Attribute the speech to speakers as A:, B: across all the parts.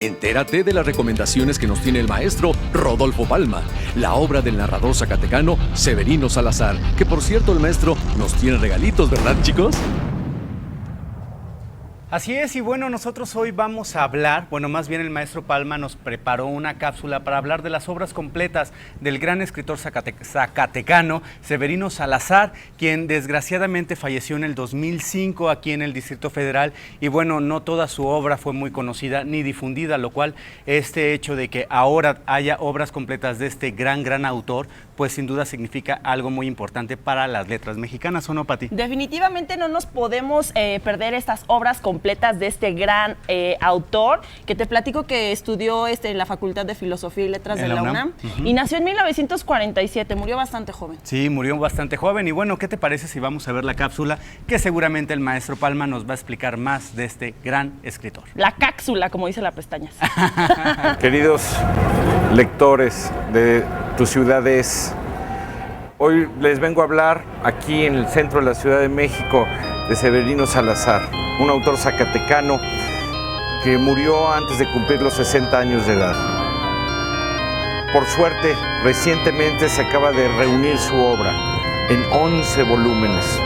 A: Entérate de las recomendaciones que nos tiene el maestro Rodolfo Palma, la obra del narrador zacatecano Severino Salazar, que por cierto el maestro nos tiene regalitos, ¿verdad, chicos?
B: Así es, y bueno, nosotros hoy vamos a hablar, más bien el maestro Palma nos preparó una cápsula para hablar de las obras completas del gran escritor zacatecano Severino Salazar, quien desgraciadamente falleció en el 2005 aquí en el Distrito Federal, y bueno, no toda su obra fue muy conocida ni difundida, lo cual este hecho de que ahora haya obras completas de este gran autor, pues sin duda significa algo muy importante para las letras mexicanas, ¿o no, Pati?
C: Definitivamente no nos podemos perder estas obras completas de este gran autor, que te platico que estudió en la Facultad de Filosofía y Letras de la UNAM, y nació en 1947, murió bastante joven.
B: Sí, murió bastante joven, y bueno, ¿qué te parece si vamos a ver la cápsula? Que seguramente el maestro Palma nos va a explicar más de este gran escritor.
C: La cápsula, como dice la pestañas.
D: Queridos lectores de tus ciudades, hoy les vengo a hablar aquí en el centro de la Ciudad de México de Severino Salazar, un autor zacatecano que murió antes de cumplir los 60 años de edad. Por suerte, recientemente se acaba de reunir su obra en 11 volúmenes.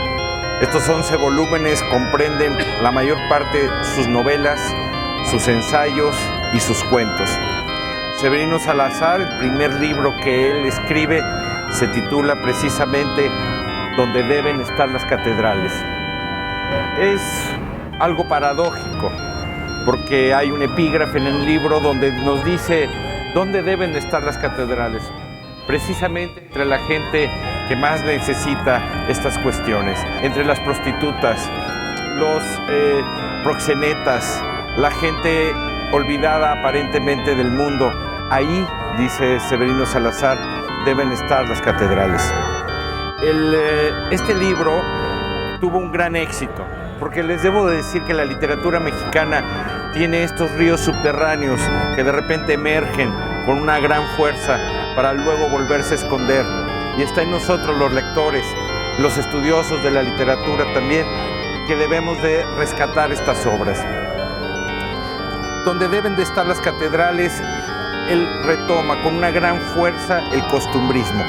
D: Estos 11 volúmenes comprenden la mayor parte de sus novelas, sus ensayos y sus cuentos. Severino Salazar, el primer libro que él escribe, se titula precisamente Donde deben estar las catedrales. Es algo paradójico, porque hay un epígrafe en el libro donde nos dice dónde deben estar las catedrales, precisamente entre la gente que más necesita estas cuestiones, entre las prostitutas, los proxenetas, la gente olvidada aparentemente del mundo. Ahí, dice Severino Salazar, deben estar las catedrales. Este libro tuvo un gran éxito, porque les debo de decir que la literatura mexicana tiene estos ríos subterráneos que de repente emergen con una gran fuerza para luego volverse a esconder. Y está en nosotros los lectores, los estudiosos de la literatura también, que debemos de rescatar estas obras. Donde deben de estar las catedrales, él retoma con una gran fuerza el costumbrismo.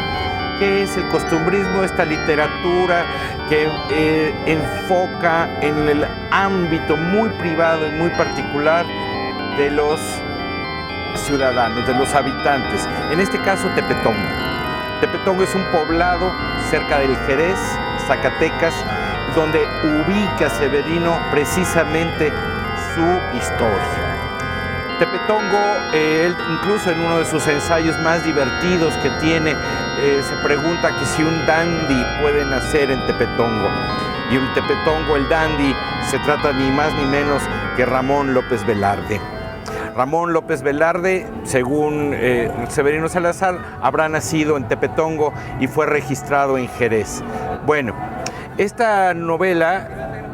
D: ¿Qué es el costumbrismo? Esta literatura que enfoca en el ámbito muy privado y muy particular de los ciudadanos, de los habitantes. En este caso, Tepetongo. Tepetongo es un poblado cerca del Jerez, Zacatecas, donde ubica Severino precisamente su historia. Tepetongo, él incluso en uno de sus ensayos más divertidos que tiene, se pregunta que si un dandy puede nacer en Tepetongo. Y un Tepetongo, el dandy, se trata ni más ni menos que Ramón López Velarde. Ramón López Velarde, según Severino Salazar, habrá nacido en Tepetongo y fue registrado en Jerez. Bueno, esta novela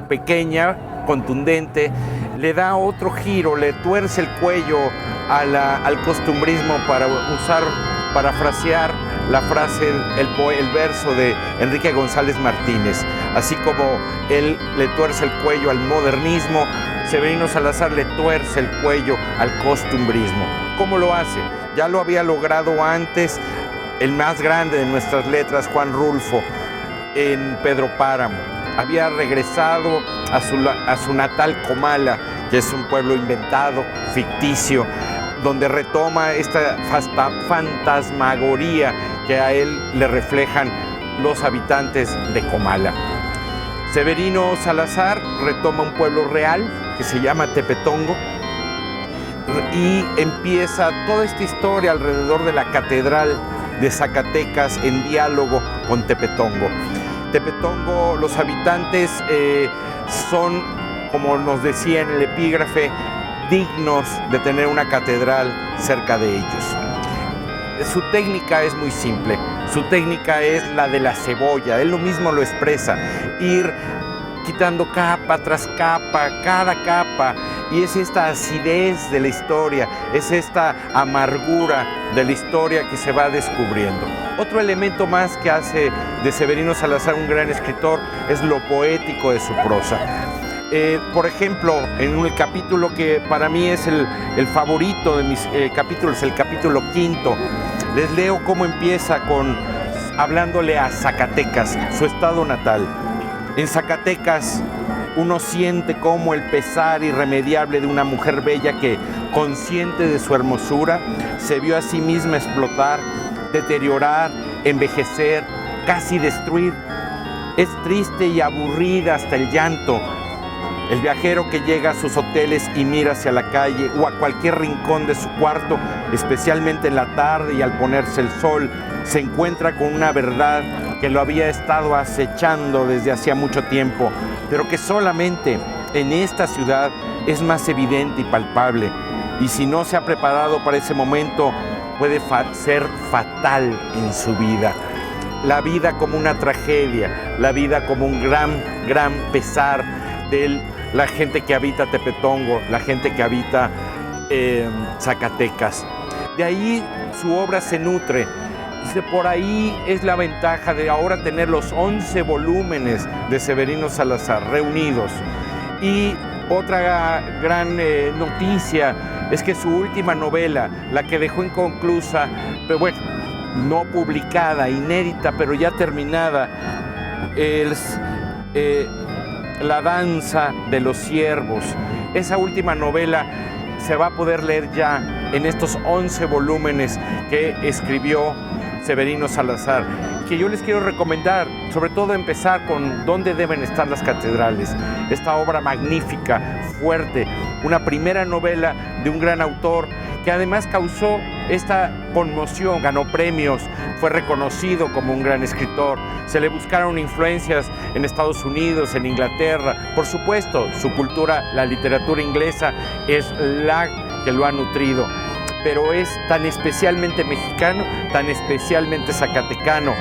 D: pequeña, contundente, le da otro giro, le tuerce el cuello al costumbrismo para parafrasear la frase, el verso de Enrique González Martínez. Así como él le tuerce el cuello al modernismo, Severino Salazar le tuerce el cuello al costumbrismo. ¿Cómo lo hace? Ya lo había logrado antes el más grande de nuestras letras, Juan Rulfo, en Pedro Páramo. Había regresado a su natal Comala, que es un pueblo inventado, ficticio, donde retoma esta fantasmagoría que a él le reflejan los habitantes de Comala. Severino Salazar retoma un pueblo real que se llama Tepetongo y empieza toda esta historia alrededor de la catedral de Zacatecas en diálogo con Tepetongo. Tepetongo, los habitantes son, como nos decía en el epígrafe, dignos de tener una catedral cerca de ellos. Su técnica es muy simple, su técnica es la de la cebolla, él lo mismo lo expresa, ir quitando capa tras capa, cada capa, y es esta acidez de la historia, es esta amargura de la historia que se va descubriendo. Otro elemento más que hace de Severino Salazar un gran escritor es lo poético de su prosa. Por ejemplo, en el capítulo que para mí es el favorito de mis capítulos, el capítulo 5, les leo cómo empieza hablándole a Zacatecas, su estado natal. En Zacatecas uno siente como el pesar irremediable de una mujer bella que, consciente de su hermosura, se vio a sí misma explotar, deteriorar, envejecer, casi destruir. Es triste y aburrida hasta el llanto. El viajero que llega a sus hoteles y mira hacia la calle o a cualquier rincón de su cuarto, especialmente en la tarde y al ponerse el sol, se encuentra con una verdad que lo había estado acechando desde hacía mucho tiempo, pero que solamente en esta ciudad es más evidente y palpable. Y si no se ha preparado para ese momento, puede ser fatal en su vida. La vida como una tragedia, la vida como un gran pesar de la gente que habita Tepetongo, la gente que habita Zacatecas. De ahí su obra se nutre. Por ahí es la ventaja de ahora tener los 11 volúmenes de Severino Salazar reunidos. Y otra gran noticia es que su última novela, la que dejó inconclusa, pero bueno, no publicada, inédita, pero ya terminada, es La danza de los ciervos. Esa última novela se va a poder leer ya en estos 11 volúmenes que escribió Severino Salazar, que yo les quiero recomendar, sobre todo empezar con ¿Dónde deben estar las catedrales? Esta obra magnífica, fuerte, una primera novela de un gran autor que además causó esta conmoción, ganó premios, fue reconocido como un gran escritor, se le buscaron influencias en Estados Unidos, en Inglaterra, por supuesto, su cultura, la literatura inglesa es la que lo ha nutrido, pero es tan especialmente mexicano, tan especialmente zacatecano,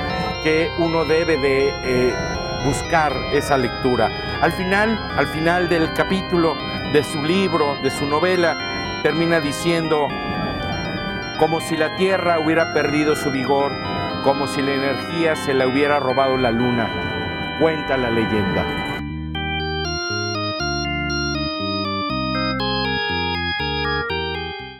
D: que uno debe de buscar esa lectura. Al final del capítulo de su libro, de su novela, termina diciendo: como si la tierra hubiera perdido su vigor, como si la energía se la hubiera robado la luna, cuenta la leyenda.